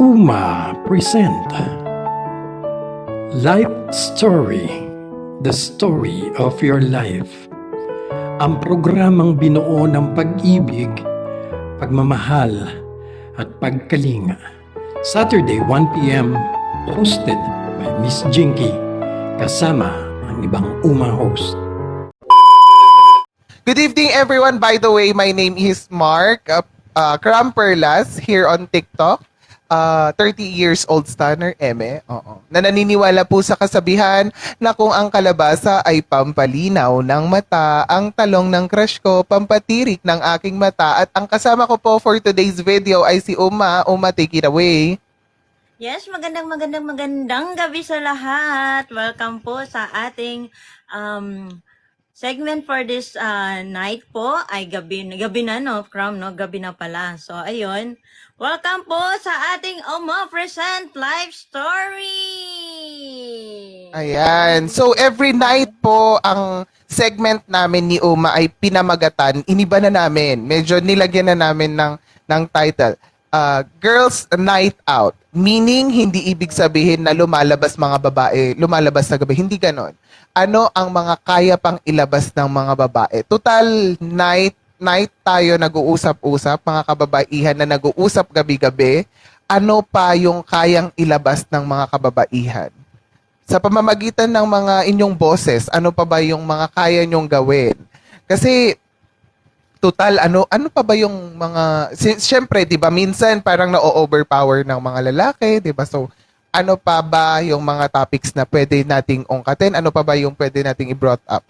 Uma present Life Story, the story of your life. Ang programang binuo ng pag-ibig, pagmamahal at pagkalinga. Saturday 1 p.m. hosted by Miss Jinky kasama ang ibang Uma host. Good evening, everyone. By the way, my name is Mark Kramperlas here on TikTok. 30 years old stunner, eme. Oo. Na naniniwala po sa kasabihan na kung ang kalabasa ay pampalinaw ng mata, ang talong ng crush ko, pampatirik ng aking mata. At ang kasama ko po for today's video ay si Uma. Uma, take it away. Yes, magandang gabi sa lahat. Welcome po sa ating segment for this night po. Ay gabi na no, gabi na pala. So ayun, welcome po sa ating Uma Present Life Story. Ayan. So every night po ang segment namin ni Uma ay pinamagatan. Iniba na namin. Medyo nilagyan na namin ng title. Girls Night Out. Meaning, hindi ibig sabihin na lumalabas mga babae, lumalabas sa gabi. Hindi ganon. Ano ang mga kaya pang ilabas ng mga babae? Total night tayo nag-uusap-usap, mga kababaihan na nag-uusap gabi-gabi. Ano pa yung kayang ilabas ng mga kababaihan? Sa pamamagitan ng mga inyong boses, ano pa ba yung mga kaya nyong gawin? Kasi total, ano pa ba yung mga, siyempre, di ba, minsan parang na-overpower ng mga lalaki, di ba? So, ano pa ba yung mga topics na pwede nating ungkatin? Ano pa ba yung pwede nating i-brought up?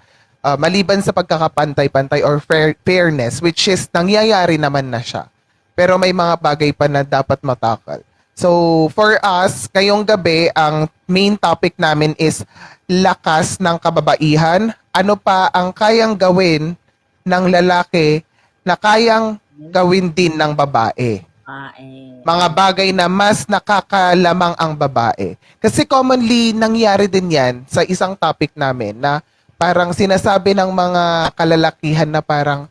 Maliban sa pagkakapantay-pantay or fairness, which is nangyayari naman na siya. Pero may mga bagay pa na dapat matakal. So, for us, ngayong gabi, ang main topic namin is lakas ng kababaihan. Ano pa ang kayang gawin ng lalaki na kayang gawin din ng babae. Mga bagay na mas nakakalamang ang babae. Kasi commonly, nangyari din yan sa isang topic namin na parang sinasabi ng mga kalalakihan na parang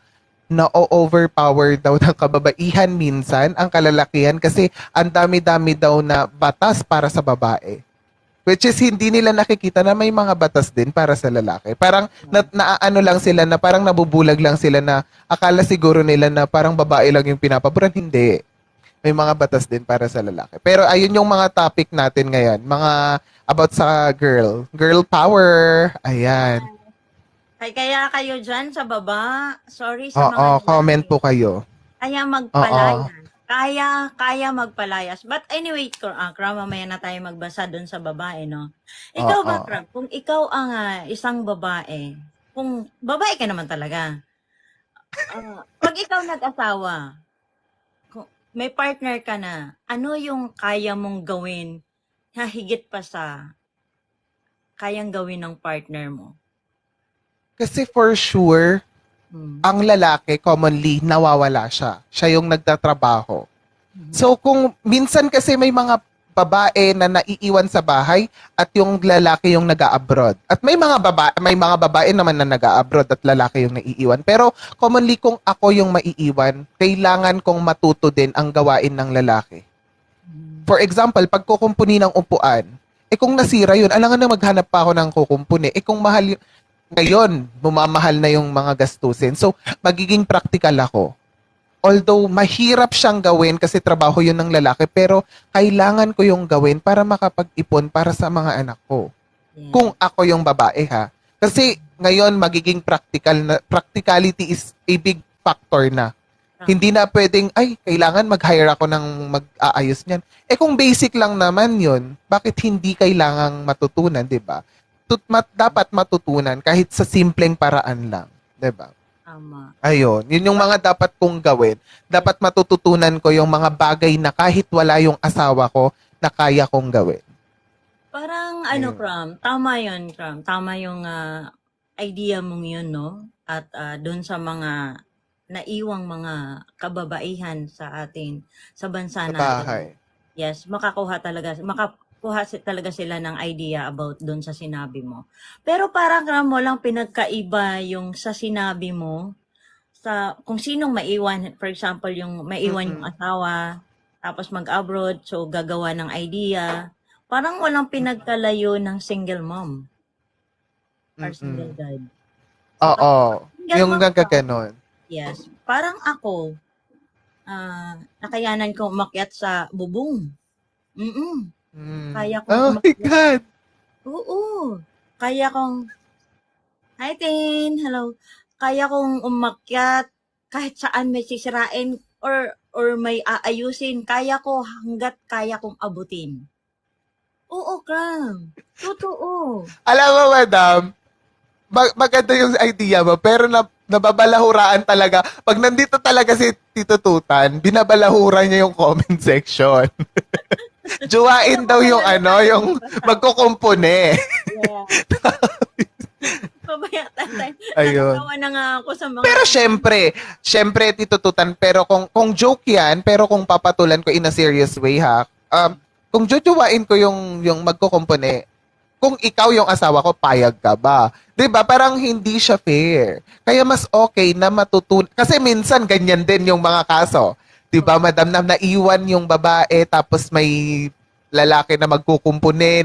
na-overpower daw ng kababaihan minsan ang kalalakihan kasi ang dami-dami daw na batas para sa babae. Which is hindi nila nakikita na may mga batas din para sa lalaki. Parang naaano lang sila na parang nabubulag lang sila na akala siguro nila na parang babae lang yung pinapaboran. Hindi. May mga batas din para sa lalaki. Pero ayun yung mga topic natin ngayon. Mga about sa girl. Girl power. Ayan. Kaya kayo dyan sa baba, sorry sa Oo, mga comment po kayo. Kaya magpalayas. Kaya magpalayas. But anyway, Kram, mamaya na tayo magbasa doon sa babae, no? Ikaw ba, Kram, kung ikaw ang isang babae, kung babae ka naman talaga, pag ikaw nag-asawa, kung may partner ka na, ano yung kaya mong gawin na higit pa sa kayang gawin ng partner mo? Kasi for sure, ang lalaki, commonly, nawawala siya. Siya yung nagtatrabaho. So, kung minsan kasi may mga babae na naiiwan sa bahay at yung lalaki yung nag-a-abroad. At may mga babae naman na nag-a-abroad at lalaki yung naiiwan. Pero commonly, kung ako yung maiiwan, kailangan kong matuto din ang gawain ng lalaki. For example, pag kukumpuni ng upuan, kung nasira yun, alangan na maghanap pa ako ng kukumpuni. Kung mahal yun, ngayon, bumamahal na yung mga gastusin. So, magiging practical ako. Although, mahirap siyang gawin kasi trabaho yun ng lalaki, pero kailangan ko yung gawin para makapag-ipon para sa mga anak ko. Yeah. Kung ako yung babae, ha? Kasi ngayon, magiging practical na, practicality is a big factor na. Hindi na pwedeng, kailangan mag-hire ako ng mag-aayos niyan. Kung basic lang naman yun, bakit hindi kailangang matutunan, di ba? Dapat matutunan kahit sa simpleng paraan lang. Diba? Tama. Ayun. Yun yung mga dapat kong gawin. Dapat matututunan ko yung mga bagay na kahit wala yung asawa ko, na kaya kong gawin. Parang Kram, tama yun, Kram. Tama yung idea mong yun, no? At doon sa mga naiwang mga kababaihan sa atin, sa bansa Sa natin. bahay. Yes, makakuha talaga sila ng idea about doon sa sinabi mo. Pero parang Kram, walang pinagkaiba yung sa sinabi mo sa kung sinong maiwan, for example, yung maiwan yung asawa, tapos mag-abroad, so gagawa ng idea. Parang walang pinagkalayo ng single mom or single Mm-mm. dad. So, Oo. kapag single Yung mom ka, nagkaganon. yes, parang ako, nakayanan ko umakyat sa bubong. Kaya kong Oh my umakyat. God! Oo. Kaya kong, hi Tin, hello. Kaya kong umakyat kahit saan may sisirain or may aayusin. Kaya ko hanggat kaya kong abutin. Oo, Kram. Totoo. Alam mo, madam, maganda yung idea mo, pero nababalahuraan talaga. Pag nandito talaga si Tito Tutan, binabalahura niya yung comment section. Alam Juwain mo daw yung kailan ano, tayo yung nagbasa? magkukumpune. Yeah. Pabaya tatay. Ayun. Natatawa na nga ako sa mga Pero syempre Tito Tutan, pero kung joke yan, pero kung papatulan ko in a serious way ha, kung jujuwain ko yung magkukumpune, kung ikaw yung asawa ko, payag ka ba? 'Di ba? Parang hindi siya fair. Kaya mas okay na kasi minsan ganyan din yung mga kaso. 'Di ba, madam, na naiwan yung babae tapos may lalaki na magkukumpune,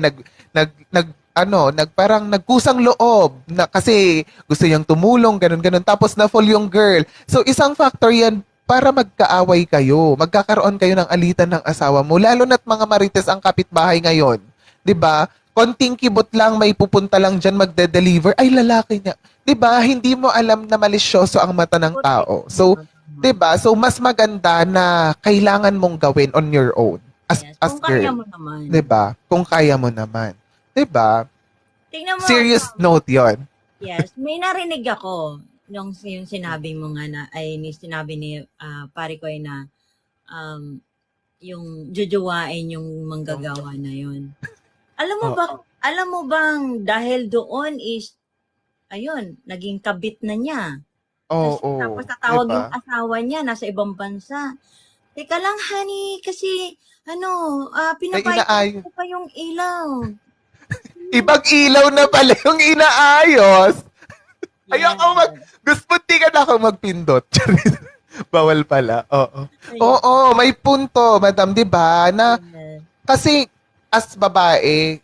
parang nagkusang loob na kasi gusto niyang tumulong, ganun-ganun. Tapos na fall yung girl. So isang factor yan para magkaaway kayo. Magkakaroon kayo ng alitan ng asawa mo. Lalo na't mga marites ang kapitbahay ngayon. 'Di ba? Konting kibot lang, may pupunta lang dyan magde-deliver, ay lalaki niya. 'Di ba? Hindi mo alam na malisyoso ang mata ng correct. tao. So, 'di ba? So mas maganda na kailangan mong gawin on your own Yes, as kung kaya girl, mo naman. 'di ba? Kung kaya mo naman. 'Di ba? Tingnan mo, Serious note 'yon. yes, may narinig ako yung sinabi mo nga na, sinabi ni pare ko ay na um, yung jujuwain yung manggagawa na yun. Alam mo bang dahil doon is, ayun, naging kabit na niya. Tapos Oo, 'di tatawag yung ba? asawa niya, nasa ibang bansa. Teka lang, honey, kasi, May pinapayos inaayos. ko pa yung ilaw. Ibang ilaw na pala yung inaayos. Yes. Gusto di ka na ako magpindot. Bawal pala. Oo. Ayun. Oo, may punto, madam, 'di ba? Na Yes. kasi as babae,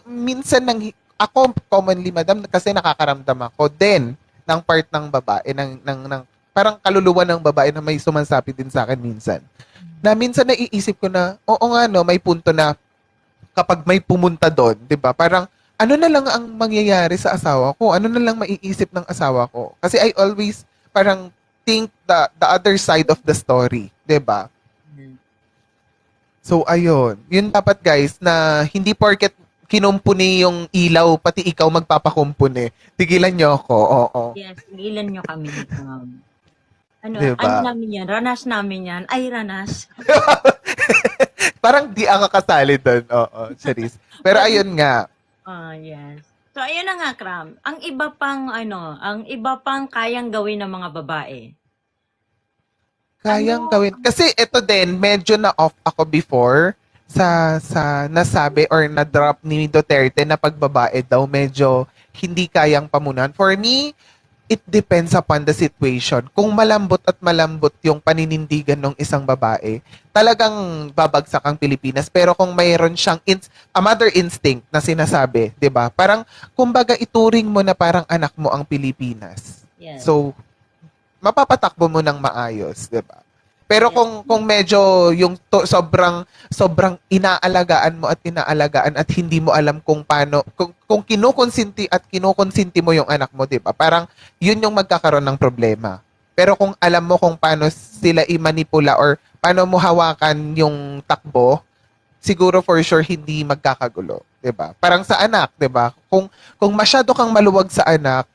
minsan ako commonly, madam, kasi nakakaramdam ako din ng part ng babae, ng parang kaluluwa ng babae na may sumasabi din sa akin minsan. Na minsan naiisip ko na, oo nga no, may punto na kapag may pumunta doon, 'di ba? Parang ano na lang ang mangyayari sa asawa ko? Ano na lang maiisip ng asawa ko? Kasi I always parang think the other side of the story, 'di ba? So ayun, yun dapat guys na hindi porket kinumpuni yung ilaw, pati ikaw magpapakumpuni. Tigilan nyo ako, oo. Yes, tigilan nyo kami. Ano Diba? namin yan? Ranas namin yan. Ay, ranas. Parang di ako kasali doon, oo, Charis. Pero ayun nga, Yes. So, ayun na nga, Kram. Ang iba pang kayang gawin ng mga babae. kayang Ano? gawin. Kasi ito din, medyo na-off ako before sa nasabi or na-drop ni Duterte na pagbabae daw medyo hindi kayang pamunan. For me, it depends upon the situation. Kung malambot at malambot yung paninindigan ng isang babae, talagang babagsak ang Pilipinas. Pero kung mayroon siyang a mother instinct na sinasabi, 'di ba? Parang kumbaga ituring mo na parang anak mo ang Pilipinas. Yes. So, mapapatakbo mo ng maayos, 'di ba? Pero Yes. kung medyo yung sobrang inaalagaan mo at hindi mo alam kung paano kung kinukonsinti at kinukonsinti mo yung anak mo, 'di ba? Parang yun yung magkakaroon ng problema. Pero kung alam mo kung paano sila i-manipula or paano mo hawakan yung takbo, siguro for sure hindi magkakagulo, 'di ba? Parang sa anak, 'di ba? Kung masyado kang maluwag sa anak,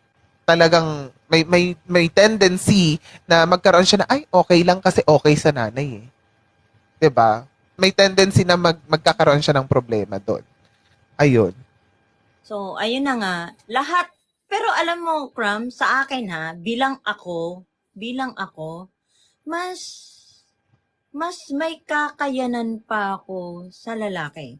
talagang may tendency na magkaroon siya na ay okay lang kasi okay sa nanay eh. 'Di ba? May tendency na magkakaroon siya ng problema doon. Ayun. So, ayun na nga. Lahat, pero alam mo, Kram, sa akin ha, bilang ako, mas may kakayanan pa ako sa lalaki.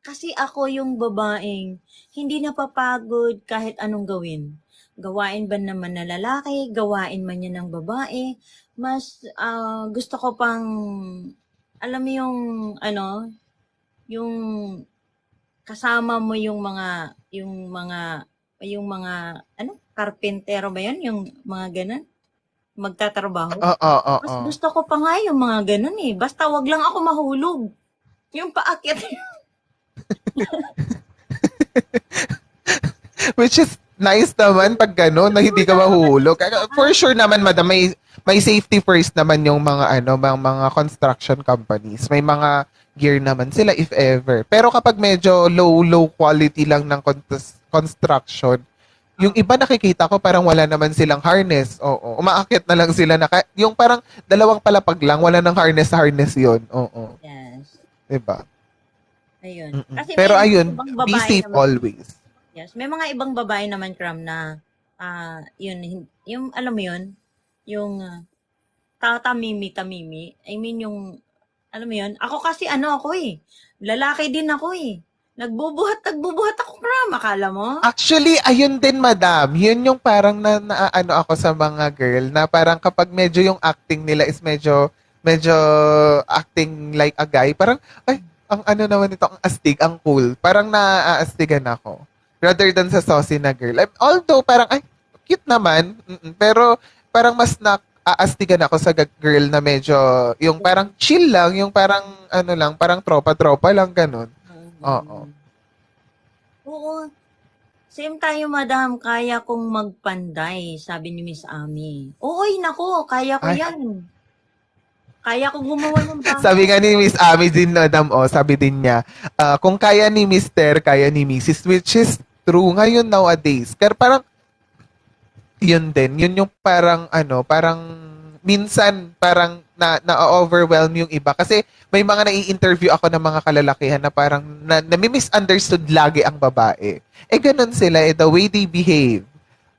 Kasi ako yung babaeng hindi napapagod kahit anong gawin. Gawain ba naman na lalaki, gawain man yan ng babae, mas gusto ko pang alam mo yung, yung kasama mo karpentero ba yun? Yung mga ganun, magtatrabaho. Oo, Mas oo. gusto ko pa nga yung mga ganun eh. Basta wag lang ako mahulog. Yung paakyat. Which is nice naman pag gano'n na hindi ka mahuhulog. For sure naman, madam, may safety first naman yung mga construction companies. May mga gear naman sila if ever. Pero kapag medyo low quality lang ng construction, yung iba nakikita ko parang wala naman silang harness. Oo, umaakyat na lang sila yung parang dalawang palapag lang, wala nang harness yun. Oo, Yes. 'di ba? Ayun. Mm-mm. Kasi Pero may ayun, ibang be babae safe naman. always. Yes, may mga ibang babae naman, Kram, na yung alam mo yun, yung tamimi. I mean yung alam mo yun, ako kasi ako lalaki din ako eh. Nagbubuhat ako, Kram, akala mo? Actually, ayun din, madam. Yun yung parang naano ako sa mga girl na parang kapag medyo yung acting nila is medyo acting like a guy, parang, ay, ang ano naman ito, ang astig, ang cool. Parang naaastigan ako. Rather than sa saucy na girl. Although, parang, ay, cute naman. Pero, parang mas aastigan ako sa girl na medyo, yung parang chill lang, yung parang, ano lang, parang tropa-tropa lang, ganun. Oo. Oo. Same tayo, madam. Kaya kong magpanday, sabi ni Miss Ami. Ooy, nako, kaya ko Ay, yan. Kaya ko gumawa ng bahay. sabi nga ni Miss Ami din, madam, sabi din niya, kung kaya ni Mister, kaya ni Mrs. Which is true ngayon nowadays. Pero parang, yun din. Yun yung parang, parang, minsan, parang, na-overwhelm yung iba. Kasi, may mga nai-interview ako ng mga kalalakihan na parang, nami-misunderstood lagi ang babae. Ganun sila, the way they behave.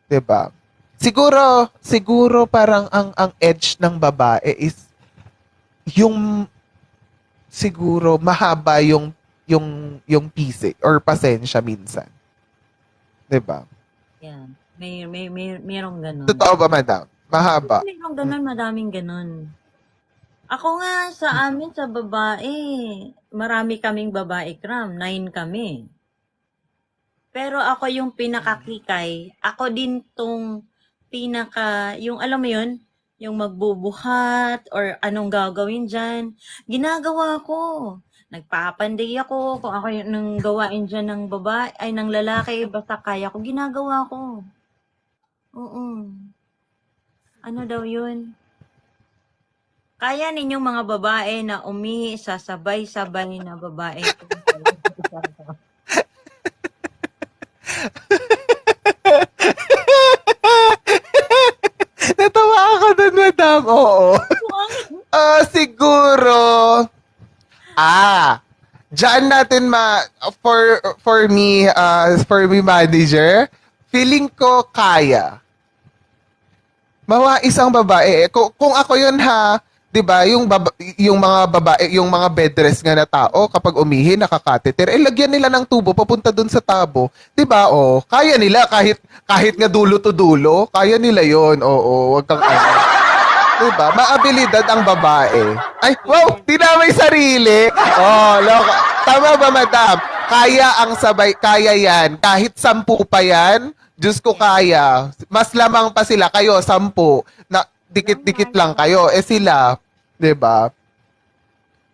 'Di ba? Siguro parang ang edge ng babae is yung siguro mahaba yung pisi or pasensya minsan. 'Di ba? Yan. Merong ganun. Totoo ba, madam? Mahaba. Merong ganun, madaming ganun. Ako nga, sa amin, sa babae, marami kaming babae, Kram. 9 kami. Pero ako yung pinakakikay. Ako din tong yung alam mo yun, yung magbubuhat or anong gagawin dyan. Ginagawa ko. Nagpapanday ako kung ako yung nang gawain dyan ng babae, ay ng lalaki, basta kaya ko, ginagawa ko. Oo. Ano daw yun? Kaya ninyong mga babae na umihi sa sabay-sabay na babae. Natawa ako dun, madam. Oo. Siguro, diyan natin for me manager, feeling ko kaya. Isang babae, kung ako yun ha, 'di ba, yung mga babae, yung mga bed rest nga na tao kapag umihi nakakateter, lagyan nila ng tubo papunta dun sa tabo, 'di ba? Kaya nila kahit nga dulo to dulo, kaya nila 'yon. Oo, wag kang ano. 'Di ba? Maabilidad ang babae. Ay, wow, tinamay sarili. Loko. Tama ba, madam? Kaya yan. Kahit 10 pa yan, Diyos ko kaya. Mas lamang pa sila. Kayo, 10. Na, dikit-dikit lang kayo. Sila, 'di ba?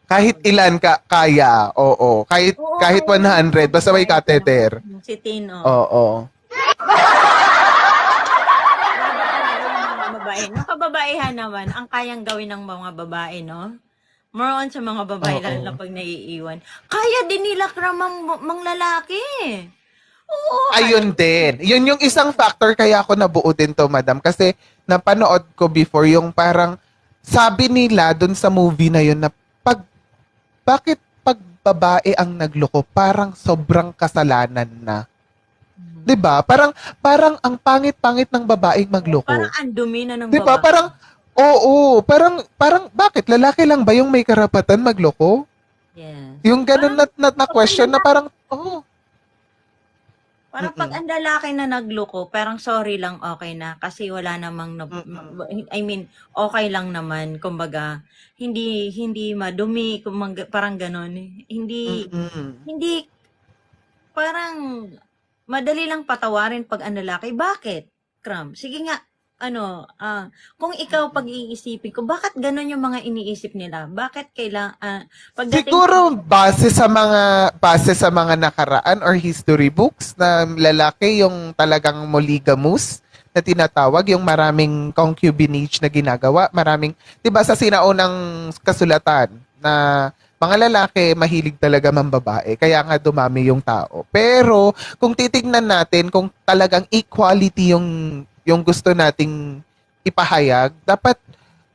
Kahit ilan kaya. Oo. Kahit 100. Basta may catheter. Si Tino. Oo. Babae. Nakababaihan naman, ang kayang gawin ng mga babae, no? More on sa mga babae, lalo na pag naiiwan. Kaya din nila mang lalaki. Oo. Ayun din. Yun yung isang factor kaya ako nabuo din to, madam. Kasi napanood ko before yung parang sabi nila dun sa movie na yun na bakit pag babae ang nagloko, parang sobrang kasalanan na. 'Di ba? Parang ang pangit-pangit ng babaeng magloko. Parang ang dumi na ng 'Di ba? babae. Parang parang bakit lalaki lang ba yung may karapatan magloko? Yes. Yung ganun na question na parang Parang pag ang lalaki na nagloko, parang sorry lang, okay na. Kasi wala namang, I mean, okay lang naman. Kumbaga, hindi madumi, parang ganon. Hindi, parang, madali lang patawarin pag ang lalaki. Bakit? Kram, sige nga, kung ikaw pag-iisipin ko, bakit ganon yung mga iniisip nila? Bakit pagdating Siguro base sa mga nakaraan or history books na lalaki yung talagang monogamous na tinatawag, yung maraming concubinage na ginagawa, maraming, 'di ba sa sinaunang kasulatan na mga lalaki mahilig talaga mambabae, kaya nga dumami yung tao. Pero kung titingnan natin kung talagang equality yung gusto nating ipahayag, dapat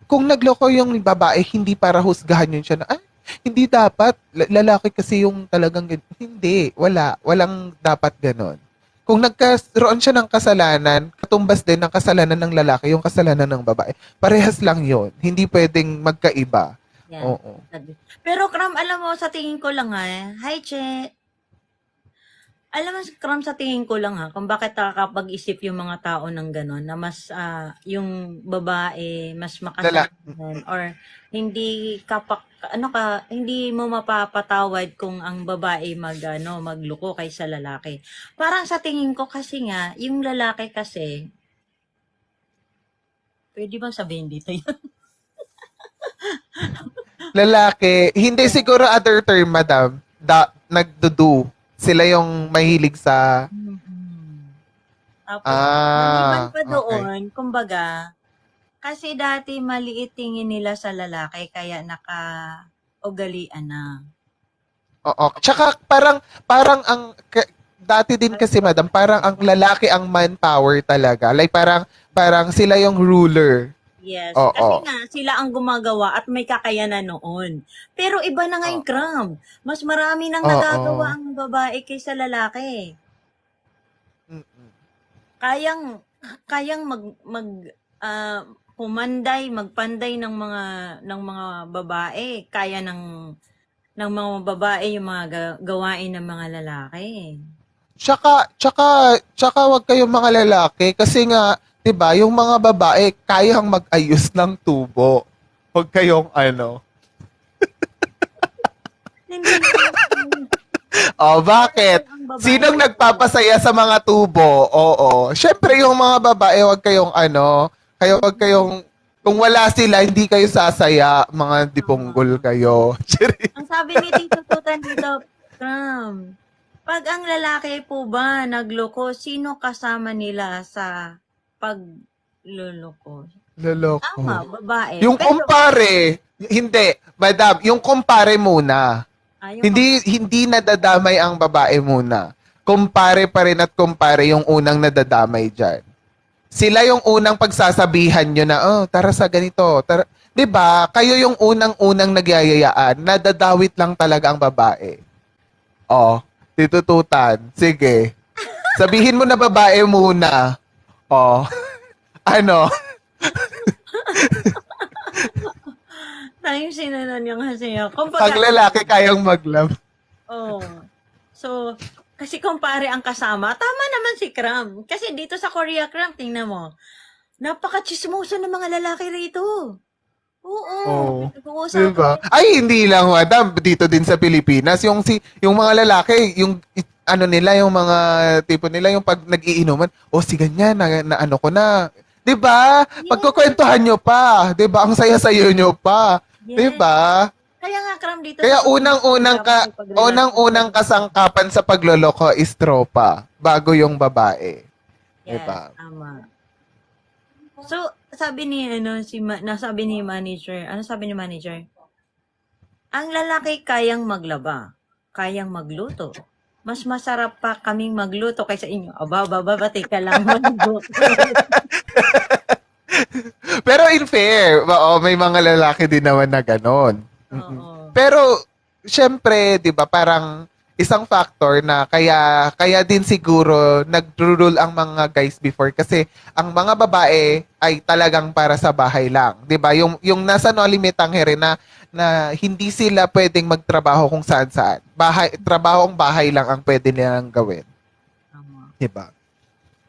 kung nagloko yung babae, hindi para husgahan yun siya na, hindi dapat, lalaki kasi yung talagang, hindi, walang dapat ganon. Kung nagkaroon siya ng kasalanan, katumbas din ng kasalanan ng lalaki, yung kasalanan ng babae, parehas lang yon, hindi pwedeng magkaiba. yan. Oo. Pero Kram, alam mo, sa tingin ko lang hi Che. Alam mo, Kram, sa tingin ko lang kung bakit nakakapag-isip yung mga tao ng gano'n, na mas, yung babae, mas makasalanan, or hindi hindi mo mapapatawad kung ang babae magloko kaysa lalaki. Parang sa tingin ko kasi nga, yung lalaki kasi, pwede bang sabihin dito yun? Lalaki, hindi siguro other term, madam, nagdudu. Sila yung mahilig sa... Tapos, maliban pa okay. doon, kumbaga, kasi dati maliit tingin nila sa lalaki, kaya naka-ugalian na. Oo. Tsaka parang dati din kasi, madam, parang ang lalaki ang manpower talaga. Like parang sila yung ruler. Yes. Oo. Kasi nga, sila ang gumagawa at may kakayanan noon. Pero iba na ngayon, Kram. Mas marami nang nagagawa ang babae kaysa lalaki. Kayang magpanday ng mga babae. Kaya ng mga babae yung mga gawain ng mga lalaki. Tsaka wag kayong mga lalaki kasi nga, 'di ba, yung mga babae kayang mag-ayos ng tubo. Wag kayong Hindi. bakit? Sinong nagpapasaya sa mga tubo? Oo. Syempre yung mga babae, wag kayong wag kayong, kung wala sila, hindi kayo sasaya, mga dipunggol kayo. Ang sabi ni Tito Tutan dito, Kram, pag ang lalaki po ba nagloko, sino kasama nila sa pagluloko? Loloko. Tama, babae. Yung kumpare, hindi, madam, yung kumpare muna. Hindi nadadamay ang babae muna. Kumpare pa rin at kumpare yung unang nadadamay dyan. Sila yung unang pagsasabihan nyo na, tara sa ganito. Tara. 'Di ba? Kayo yung unang-unang nagyayayaan. Nadadawit lang talaga ang babae. Titututan. Sige. Sabihin mo na babae muna. Tayong sinanon yung kasi ako. Pag lalaki kayang maglab. So, kasi kumpare ang kasama, tama naman si Kram. Kasi dito sa Korea, Kram, tingnan mo, napaka-chismoso ng mga lalaki rito. Oo. Diba? Ay, hindi lang, madam. Dito din sa Pilipinas, yung mga lalaki, yung nila, yung mga tipo nila, yung pag nag-iinuman, si ganyan, na ko na. Diba? Pagkukwentuhan nyo pa. Diba? Ang saya-sayo nyo pa. Yes. Diba? Kaya nga, Kram, dito. Kaya unang kasangkapan sa pagloloko is tropa bago yung babae. Yes, diba? Tama. So, sabi ni manager, ano sabi ni manager? Ang lalaki kayang maglaba, kayang magluto. Mas masarap pa kaming magluto kaysa inyo. Teka lang. Pero in fair, may mga lalaki din naman na ganon. Pero, syempre, di ba, parang isang factor na kaya din siguro nag-rule ang mga guys before kasi ang mga babae ay talagang para sa bahay lang. Di ba? Yung nasa no limit ang here na hindi sila pwedeng magtrabaho kung saan-saan. Trabahong bahay lang ang pwede nilang gawin. Diba?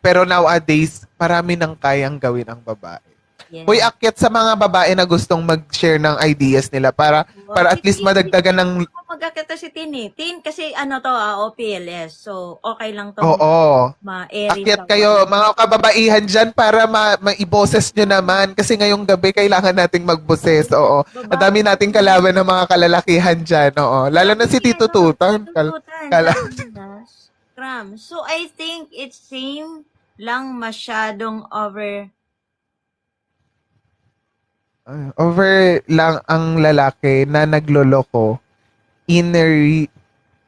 Pero nowadays, marami nang kayang gawin ang babae. Yes. Uy, akyat sa mga babae na gustong mag-share ng ideas nila para at least madagdagan ng... Magkakita si Tin eh. Tin kasi OPLS. So, okay lang to. Oo. Ma-airing Akyat kayo, mga kababaihan dyan, para maiboses nyo naman. Kasi ngayong gabi, kailangan nating magboses. Oo. Ang dami nating kalaban ng mga kalalakihan dyan. Oo. Lalo na si Tito Tutan. Kram. So, I think it seemed lang masyadong over lang ang lalaki na nagloloko in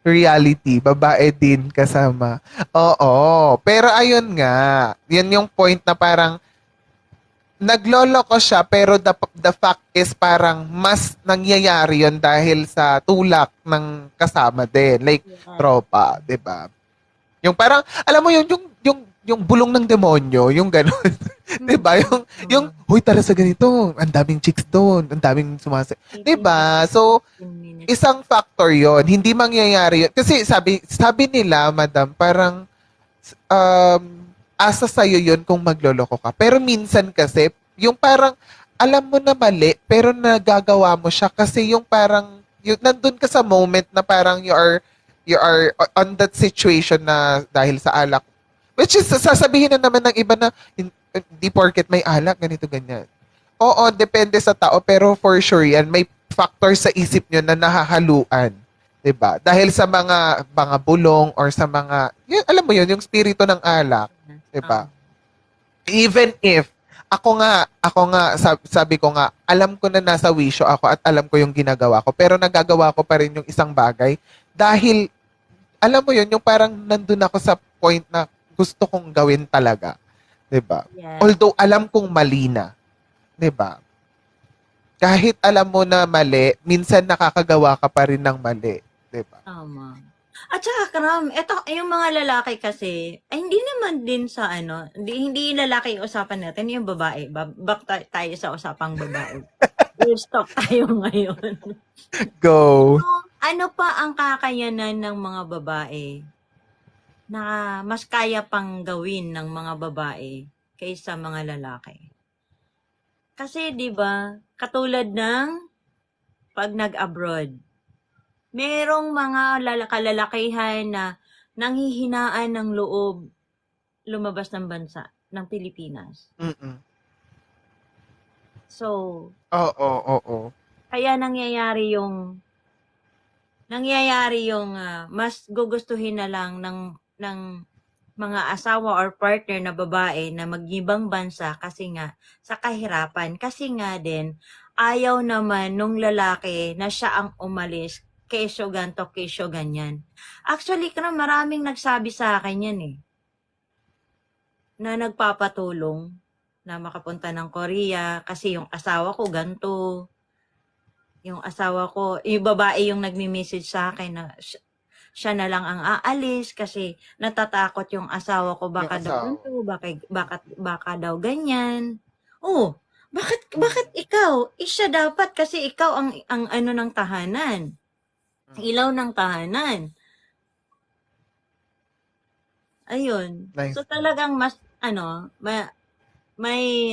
reality, babae din kasama. Oo. Pero ayun nga, yun yung point na parang nagloloko siya pero the fact is parang mas nangyayari yun dahil sa tulak ng kasama din. Like, tropa, 'di ba? Yung parang, alam mo yun, yung bulong ng demonyo, yung gano'n. 'Di ba? Yung huy, tara sa ganito, ang daming chicks doon, ang daming 'di ba? So, isang factor 'yon, hindi mangyayari 'yun. Kasi sabi nila, madam, parang asa sa'yo 'yun kung magloloko ka. Pero minsan kasi, yung parang alam mo na mali, pero nagagawa mo siya kasi yung parang yung nandun ka sa moment na parang you are on that situation na dahil sa alak. Which is, sasabihin na naman ng iba na, hindi porket may alak, ganito, ganyan. Oo, depende sa tao, pero for sure yan, may factor sa isip nyo na nahahaluan. 'Di ba? Dahil sa mga bulong or sa mga, yun, alam mo yun, yung spirito ng alak. 'Di ba? Even if, ako nga, sabi ko nga, alam ko na nasa wisyo ako at alam ko yung ginagawa ko, pero nagagawa ko pa rin yung isang bagay dahil, alam mo yun, yung parang nandun ako sa point na gusto kong gawin talaga. 'Di ba? Yes. Although alam kong mali na. 'Di ba? Kahit alam mo na mali, minsan nakakagawa ka pa rin ng mali. 'Di ba? Tama. At saka, Kram, eto, yung mga lalaki kasi, ay hindi naman din sa hindi lalaki yung usapan natin, yung babae. Back tayo sa usapang babae. We'll stop tayo ngayon. Go. So, ano pa ang kakayanan ng mga babae na mas kaya pang gawin ng mga babae kaysa mga lalaki? Kasi 'di ba, katulad ng pag nag-abroad, merong mga kalalakihan na nanghihinaan ng loob lumabas ng bansa, ng Pilipinas. Mm-mm. So, Oo. kaya nangyayari yung mas gugustuhin na lang ng mga asawa or partner na babae na mag-ibang bansa kasi nga sa kahirapan. Kasi nga din, ayaw naman nung lalaki na siya ang umalis, kesyo ganto, kesyo ganyan. Actually, maraming nagsabi sa akin yan eh. Na nagpapatulong na makapunta ng Korea kasi yung asawa ko ganto. Yung asawa ko, yung babae yung nagmi-message sa akin na siya na lang ang aalis kasi natatakot yung asawa ko baka daw ganito, baka daw ganyan. Oh, bakit ikaw? Siya dapat kasi ikaw ang ano ng tahanan. Ilaw ng tahanan. Ayun. Nice. So talagang mas may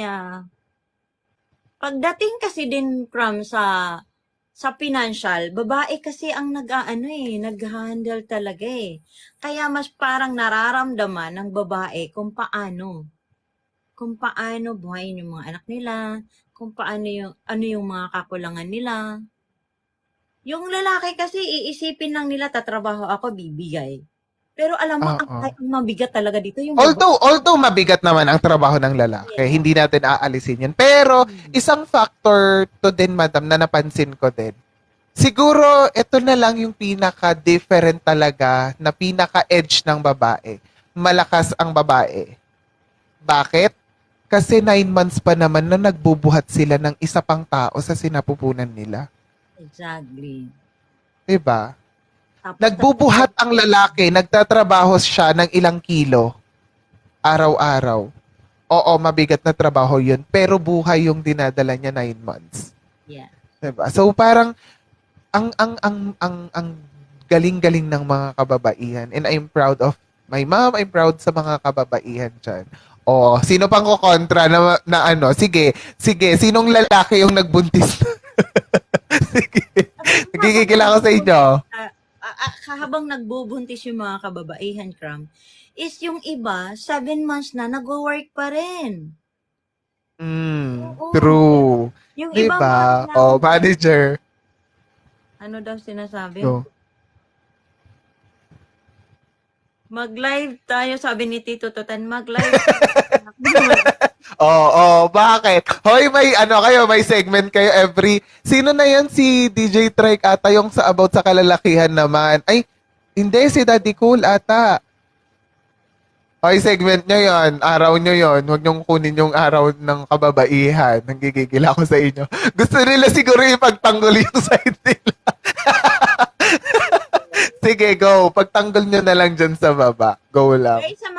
pagdating kasi din from sa financial, babae kasi ang nag-handle talaga eh. Kaya mas parang nararamdaman ng babae kung paano buhayin yung mga anak nila, kung paano yung mga kakulangan nila. Yung lalaki kasi iisipin lang nila tatrabaho ako, bibigay. Pero alam mo, ang mabigat talaga dito yung Although mabigat naman ang trabaho ng lalaki, hindi natin aalisin yan. Pero, isang factor to din, madam, na napansin ko din. Siguro, ito na lang yung pinaka-different talaga, na pinaka-edge ng babae. Malakas ang babae. Bakit? Kasi 9 months pa naman na nagbubuhat sila ng isa pang tao sa sinapupunan nila. Exactly. Diba? Nagbubuhat ang lalaki, nagtatrabaho siya ng ilang kilo araw-araw. Oo, mabigat na trabaho yun, pero buhay yung dinadala niya 9 months. Yeah. Diba? So parang ang galing-galing ng mga kababaihan, and I'm proud of My mom, I'm proud sa mga kababaihan dyan. O, sino pang kukontra na ano? Sige, sinong lalaki yung nagbuntis? Sige, nagigigil ako sa inyo. Habang nagbubuntis yung mga kababaihan, Kram, is yung iba, 7 months na, nag-work pa rin. Oo. True. Yung iba, Diba? Oh, manager. ano daw sinasabi? Go. Mag-live tayo, sabi ni Tito Totan, mag-live. Bakit? Hoy, may segment kayo sino na yan? Si DJ Trike ata yung sa about sa kalalakihan naman. Ay, hindi, si Daddy Cool ata. Hoy, segment nyo yon, araw nyo yon. Huwag nyong kunin yung araw ng kababaihan. Nanggigigil ako sa inyo. Gusto nila siguro ipagtanggol yung side nila. Sige, go. Pagtanggol nyo na lang dyan sa baba. Go lang. Ay, sa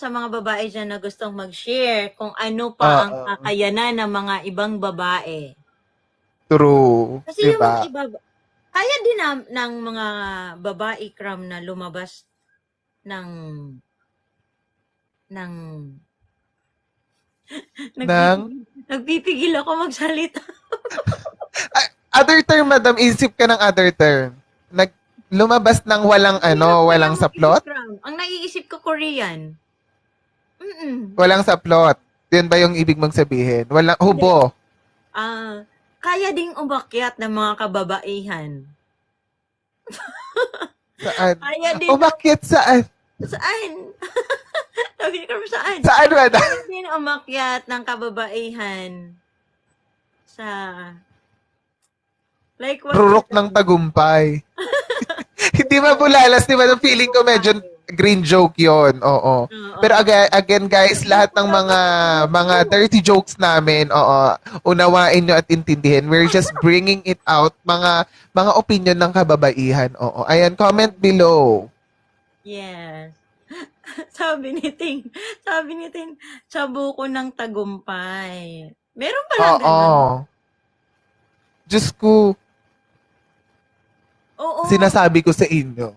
mga babae dyan na gustong mag-share kung ano pa ang kakayanan ng mga ibang babae. True. Kasi diba? yung mga iba, kaya din ng mga babae, Kram, na lumabas ng nagpipigil ako magsalita. Other term, madam, isip ka ng other term. Lumabas ng walang saplot? Ang naiisip ko, Korean. Walang saplot. Yun ba yung ibig mong sabihin? Walang hubo. Kaya ding umakyat ng mga kababaihan. Saan? Kaya din Umakyat saan? Saan? Sabi ko, saan? Saan, madam? Kaya din umakyat ng kababaihan sa like what Rurok ng tagumpay. Hindi mabulalas, di ba? Feeling ko medyo green joke yon. Oo. Pero again guys, lahat ng mga dirty jokes namin, unawain nyo at intindihin. We're just bringing it out, mga opinion ng kababaihan. Oo. Ayan, comment below. Yes. Sabi ni Ting, sa buko ng tagumpay. Meron pala ganun. Diyos ko, Oo. sinasabi ko sa inyo.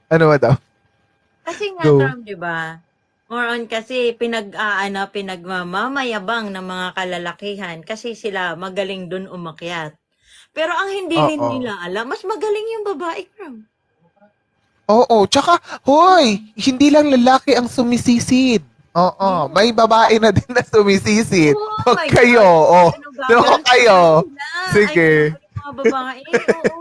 Ano ba daw? Kasi nga, Go. Trump, di ba? More on kasi pinagmamamayabang ng mga kalalakihan kasi sila magaling dun umakyat. Pero ang hindi nila alam, mas magaling yung babae, Trump. Oo, tsaka, hoy, hindi lang lalaki ang sumisisid. May babae na din na sumisisid. Oh Huwag my kayo, God. Huwag kayo. Sige. Ay, mga babae, oo.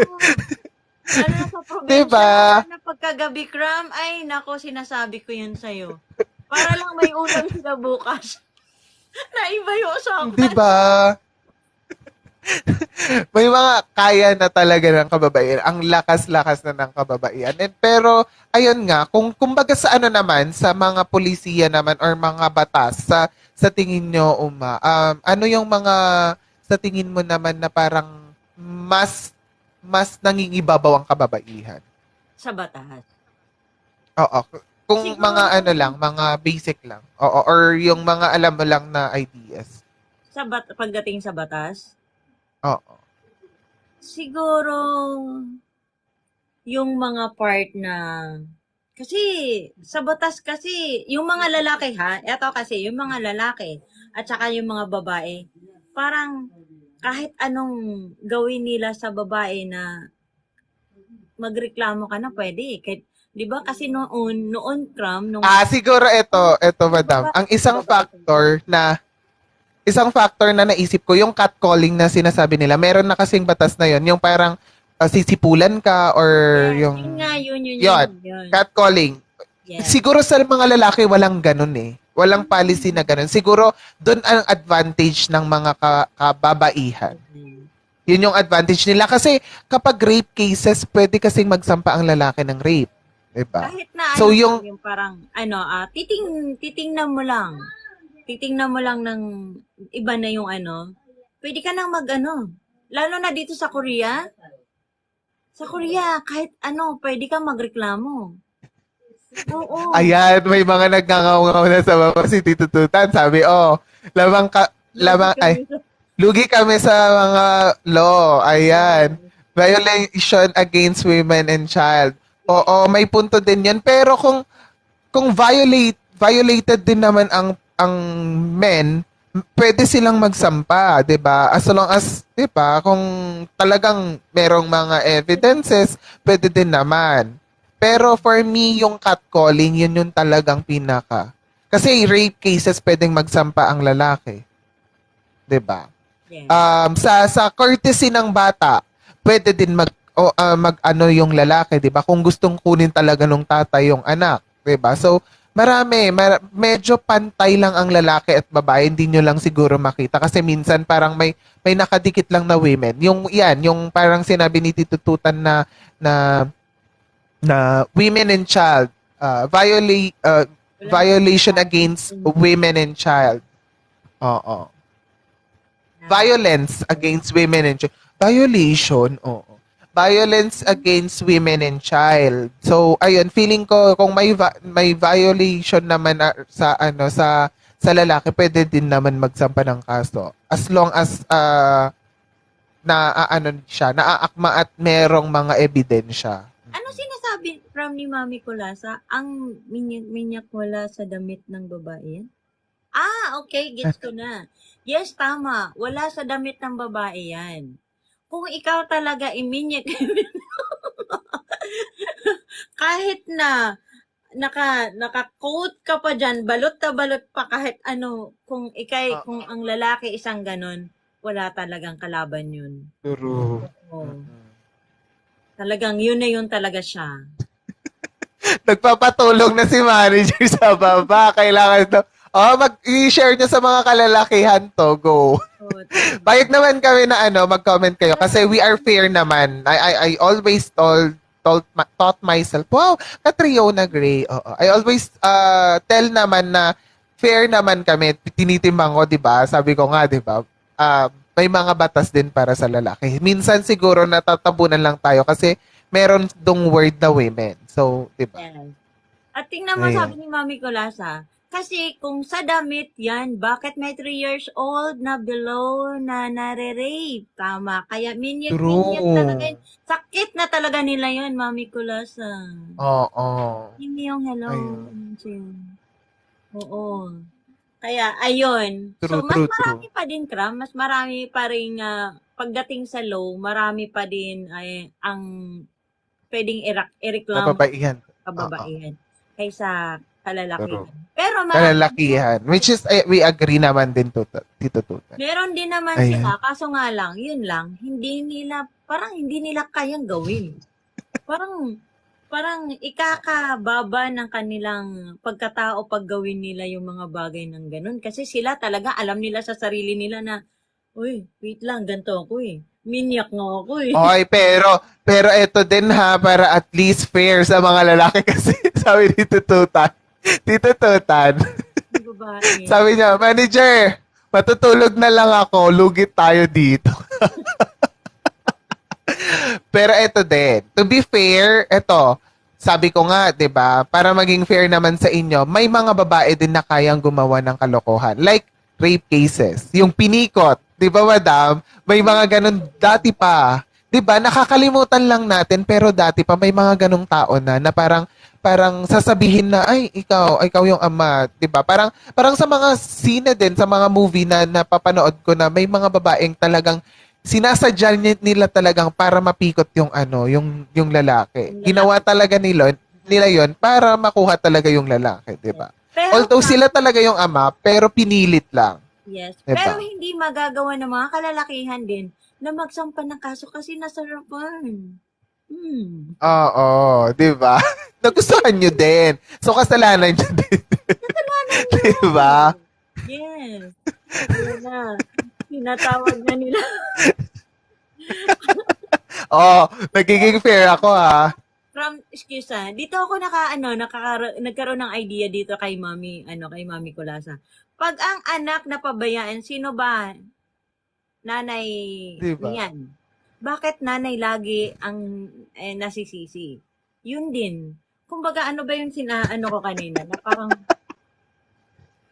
Ano na sa probinsya, Diba? na pagkagabi, Kram, ay, nako, sinasabi ko yun sa'yo. Para lang may ulam sila bukas. Naiba yung usapan. Diba? May mga kaya na talaga ng kababaihan. Ang lakas-lakas na ng kababaihan. Pero, ayun nga, kumbaga sa ano naman, sa mga polisiya naman or mga batas, sa tingin nyo, ano yung mga, sa tingin mo naman na parang mas nangingibabaw ang kababaihan? Sa batas. Oo. Kung Siguro, mga mga basic lang. Oo. Or yung mga alam mo lang na ideas. Pagdating sa batas, Oo. siguro, yung mga part na, kasi, sa batas kasi, yung mga lalaki eto kasi, yung mga lalaki, at saka yung mga babae, parang, kahit anong gawin nila sa babae na magreklamo ka na pwede. Kahit, di ba kasi noon, Kram, Siguro ito madam. Ang isang factor na naisip ko, yung catcalling na sinasabi nila. Meron na kasing batas na yon, yung parang sisipulan ka or yung yun. catcalling. Yes. Siguro sa mga lalaki walang ganun eh. Walang policy na ganun. Siguro doon ang advantage ng mga kababaihan. Yun yung advantage nila kasi kapag rape cases, pwede kasing magsampa ang lalaki ng rape. Diba? Kahit na So, yung parang titingnan mo lang. Titingnan mo lang ng iba na yung pwede ka nang lalo na dito sa Korea. Sa Korea, kahit pwede kang magreklamo. Oo. Ayan, may mga nagngangaw-ngaw na sa baba si Tito Tutan. Sabi, lugi kami sa mga law. Ayan. Violation against women and child. Oo, may punto din 'yan. Pero kung violated din naman ang men, pwede silang magsampa, 'di ba? As long as, 'di ba, kung talagang merong mga evidences, pwede din naman. Pero for me, yung catcalling, yun yung talagang pinaka. Kasi rape cases pwedeng magsampa ang lalaki, 'di ba? Yes. Sa courtesy ng bata, pwede din mag ano yung lalaki, 'di ba? Kung gustong kunin talaga nung tatay yung anak, 'di ba? So, medyo pantay lang ang lalaki at babae, hindi nyo lang siguro makita kasi minsan parang may nakadikit lang na women. Yung parang sinabi ni Tito Tutan na na women and child Wala violation against women and child. Oo. Violence against women and child. Violation, oo. Violence against women and child. So, ayun, feeling ko kung may violation naman sa lalaki, pwede din naman magsampa ng kaso. As long as naaakma at merong mga ebidensya. Ano sinasabi from ni Mami Kulasa? Ang minyak wala sa damit ng babae? Okay, gets ko na. Yes, tama. Wala sa damit ng babae yan. Kung ikaw talaga iminyak, kahit na naka-coat ka pa dyan, balot na balot pa kahit ano, kung ang lalaki isang ganon, wala talagang kalaban yun. True. Oo. Talagang yun na yun talaga siya. Nagpapatulong na si manager sa baba. Kailangan to. I-share nyo sa mga kalalakihan to. Go. Oo, Bayag naman kami na mag-comment kayo kasi we are fair naman. I always taught myself, wow, Catriona Gray. Oo. I always tell naman na fair naman kami. Tinitimbang ko, 'di ba? Sabi ko nga, 'di ba? May mga batas din para sa lalaki. Minsan siguro natatabunan lang tayo kasi meron dong word na women. So, 'di ba? yes. At tingnan mo, Ayan. sabi ni Mami Kulasa, kasi kung sa damit yan, bakit may 3 years old na below na nare-rape? Tama. Kaya minyak talaga yun. Sakit na talaga nila yun, Mami Kulasa. Oo. Hindi yung hello. Ayun. Oo. Kaya, ayun. So, True, mas true, marami true. pa din, Kram. Mas marami pa rin, pagdating sa law, marami pa din ang pwedeng ireklamo Kababaihan. Oo. kababaihan kaysa True. kalalakihan. Pero Kalalakihan. Which is, we agree naman din Tito Tutan. meron din naman Ayan. sila, kaso nga lang, yun lang, hindi nila kayang gawin. Parang ikakababa ng kanilang pagkatao pag gawin nila yung mga bagay ng ganun. Kasi sila talaga, alam nila sa sarili nila na, uy, wait lang, ganito ako eh. Minyak nga ako eh. Okay, pero eto din ha, para at least fair sa mga lalaki kasi sabi ni Tito Tutan, Yung babae. sabi niya, manager, matutulog na lang ako, lugit tayo dito. Pero eto din, to be fair, sabi ko nga, 'di ba, para maging fair naman sa inyo, may mga babae din na kayang gumawa ng kalokohan. Like rape cases, yung pinikot, 'di ba, madam? May mga ganun dati pa. 'Di ba? Nakakalimutan lang natin pero dati pa may mga ganung tao na parang sasabihin na ay ikaw yung ama, 'di ba? Parang sa mga scene din sa mga movie na napapanood ko na may mga babaeng talagang sinasadya nila talagang para mapikot yung lalaki. Ginawa talaga nila yon para makuha talaga yung lalaki, 'di ba? Pero, Although sila talaga yung ama, pero pinilit lang. yes. Diba? Pero hindi magagawa ng mga kalalakihan din na magsampa ng kaso kasi nasarapan. Oo, 'di ba? Nagustuhan nyo din. So kasalanan nyo din. Kasalanan 'Di ba? Yes. Ayun na. Tinatawag na nila. Nagiging fair ako ha. Excuse dito ako nagkaroon ng idea dito kay Mami Kulasa. Pag ang anak napabayaan, sino ba? Nanay Diba? niyan. Bakit nanay lagi ang nasisisi? Yun din. Kumbaga, ano ba yung ko kanina? Na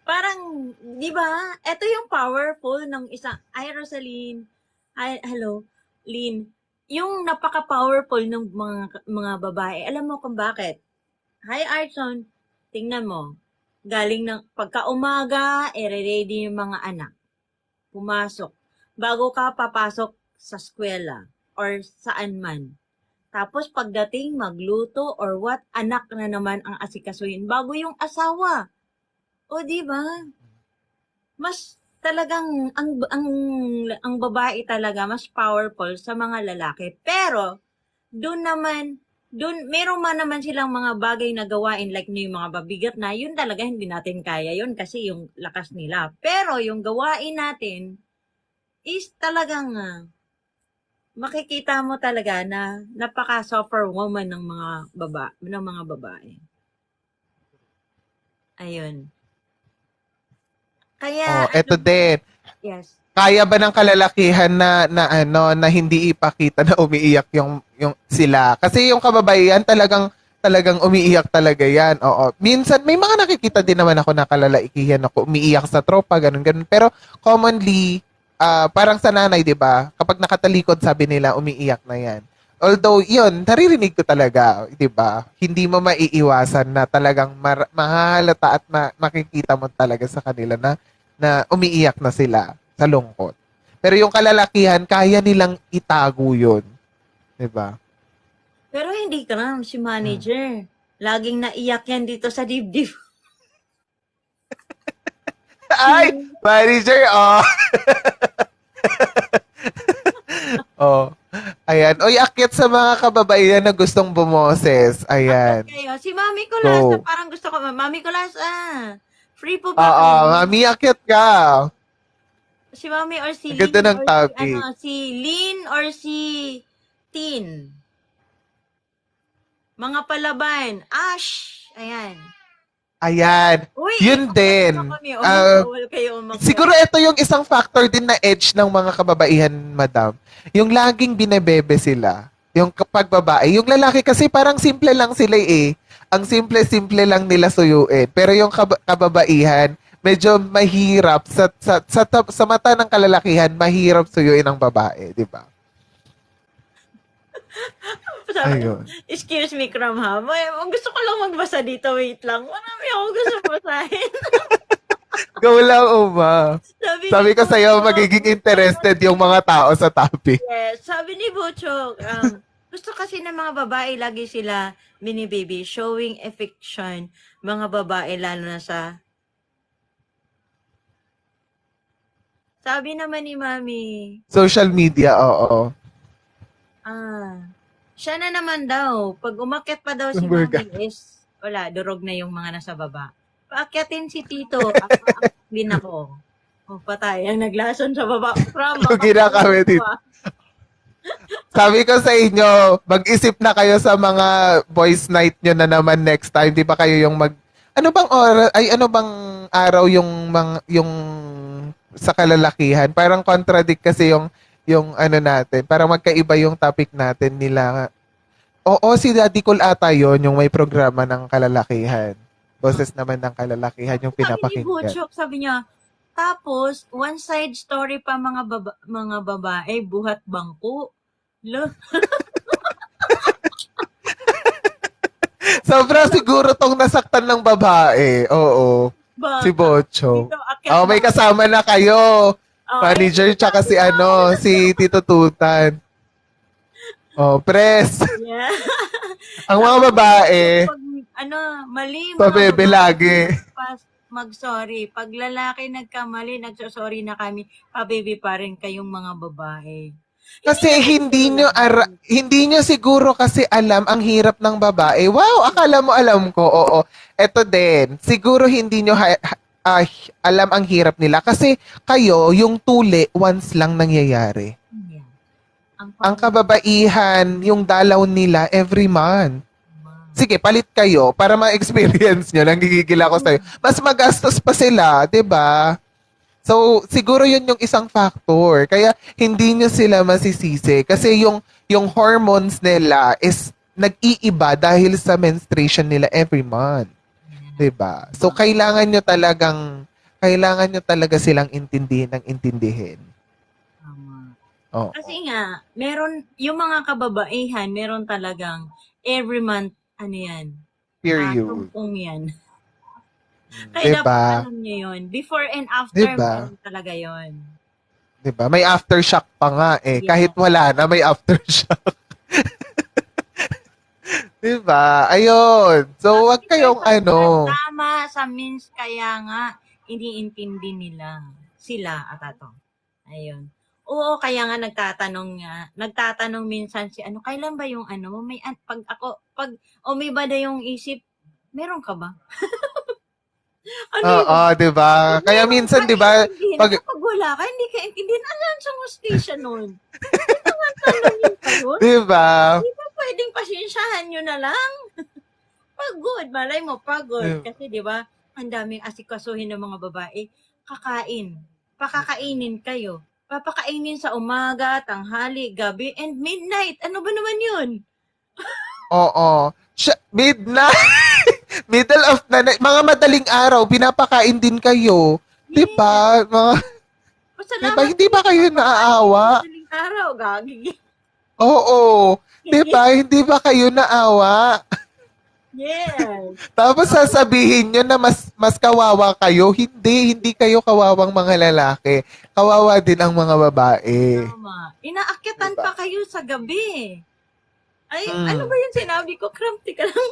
parang, di ba? Ito yung powerful ng isang, Rosaline. Hello, Lynn. yung napaka-powerful ng mga babae. Alam mo kung bakit? Hi, Arson. Tingnan mo. Galing ng pagka-umaga, ready yung mga anak. Pumasok. Bago ka papasok sa eskwela or saan man. Tapos pagdating, magluto or what, anak na naman ang asikasuhin bago yung asawa. O, di ba? Mas talagang ang babae talaga mas powerful sa mga lalaki. Pero doon meron man naman silang mga bagay na gawain like yung mga babigat na yun talaga hindi natin kaya yun kasi yung lakas nila. Pero yung gawain natin is talagang makikita mo talaga na napaka-suffer woman ng mga babae. Ayun. Kaya Eto din. yes. Kaya ba ng kalalakihan na hindi ipakita na umiiyak yung sila? Kasi yung kababaihan talagang umiiyak talaga yan. Oo. Minsan may mga nakikita din naman ako na kalalakihan ako umiiyak sa tropa, ganun. Pero commonly parang sa nanay, 'di ba? Kapag nakatalikod sabi nila umiiyak na yan. Although, yun, naririnig ko talaga, 'di ba? Hindi mo maiiwasan na talagang mahahalata at makikita mo talaga sa kanila na umiiyak na sila sa lungkot. Pero yung kalalakihan, kaya nilang itago yun. 'Di ba? Pero hindi ka lang si manager. Laging naiyak yan dito sa dibdib. Ay, manager, oh. Oh. Ayan. Oy, akyat sa mga kababaihan na gustong bumoses. Ayan. Kayo. Si Mami Kulasa, Go. parang gusto ko. Mami Kulasa, free po Oo, ba kayo? mami, akyat ka. Si Mami or si Ang ganda Lynn ng or topic. si Lynn or si Tin. Mga palaban. Ash. Ayan. Ayan. Uy, Yun din. kami. Bawal kayo umakyat. Siguro ito yung isang factor din na edge ng mga kababaihan, madam. Yung laging binebebe sila. Yung kapag babae. Yung lalaki kasi parang simple lang sila eh. Ang simple-simple lang nila suyuin. Pero yung kababaihan, medyo mahirap sa mata ng kalalakihan, mahirap suyuin ang babae, di ba? Ayun. Excuse me, Kram ha. Gusto ko lang magbasa dito. Wait lang. Marami ako gusto basahin. Go lang, Uma. Sabi ni ko sa'yo, Butchok, magiging interested yung mga tao sa topic. Yes, sabi ni Butchok, gusto kasi ng mga babae, lagi sila mini-baby, showing affection, mga babae, lalo na sa... Sabi naman ni Mami, Social media, oo. siya na naman daw, pag umakyat pa daw si Kumbaga. Mami is, wala, durog na yung mga nasa baba. Paakyatin si Tito, din ako. O, patay, ang naglason sa baba. Lugi na kami dito. Sabi ko sa inyo, mag-isip na kayo sa mga boys night nyo na naman next time. Di ba kayo yung ano bang ano bang araw yung sa kalalakihan? Parang contradict kasi yung ano natin. Parang magkaiba yung topic natin nila. Oo, si Daddy Cool ata yun, yung may programa ng kalalakihan. Boses naman ng kalalakihan yung Sabi ni pinapakinggan. Butchok, sabi niya, tapos, one side story pa mga babae, buhat bangko. Sobra siguro tong nasaktan ng babae. Oo. Si Bocho. Oh, may kasama na kayo. Manager tsaka si si Tito Tutan. Oh, press. Yeah. Ang mga babae, Pag, mali. pabebe lagi. Mag-sorry. Pag lalaki nagkamali, nagsosorry na kami, pabebe pa rin kayong mga babae. Kasi hindi nyo siguro kasi alam ang hirap ng babae. Wow, akala mo alam ko. Oo. Eto din. Siguro hindi nyo alam ang hirap nila kasi kayo yung tuli once lang nangyayari. Yeah. Ang kababaihan, yung dalaw nila every month. Sige, palit kayo para ma-experience nyo. Nanggigigil ako sa'yo. Mas magastos pa sila, 'di ba? So, siguro yun yung isang factor. Kaya hindi nyo sila masisisi. Kasi yung hormones nila is nag-iiba dahil sa menstruation nila every month. 'Di ba? So, kailangan nyo talaga silang intindihin. Tama. Oo. Kasi nga, meron, yung mga kababaihan, meron talagang every month, ano yan, Period. tumpong yan. Kaya dapat Diba? alam nyo yun. Before and after, Diba? meron talaga yun. Diba? May aftershock pa nga eh. Yeah. Kahit wala na, may aftershock. Diba? Ayun. So, wag kayong Tama sa means, kaya nga, iniintindi nila. Sila, atato. Ayun. Oo, kaya nga nagtatanong minsan si kailan ba yung mo, may bada yung isip, meron ka ba? Oo, diba? Kaya minsan, diba, kapag wala ka, hindi ka intindihin, alam sa hostisya nun. Ito nga tanongin pa yun. diba? Di ba pwedeng pasensyahan nyo na lang? Pagod, malay mo, pagod. Kasi di ba, ang daming asikasuhin ng mga babae, pakakainin kayo. Papakainin sa umaga, tanghali, gabi, and midnight. Ano ba naman yun? Oo. Midnight. Middle of the night. Mga madaling araw, pinapakain din kayo. Diba? Diba? Hindi ba kayo naaawa? Madaling araw, gagi. Oo. Diba? Hindi ba kayo naawa? Yes. Tapos sasabihin nyo na mas kawawa kayo. Hindi kayo kawawang mga lalaki. Kawawa din ang mga babae. Tama. Inaakyatan Diba? pa kayo sa gabi. Ay, ano ba yung sinabi ko? Crumpty ka lang.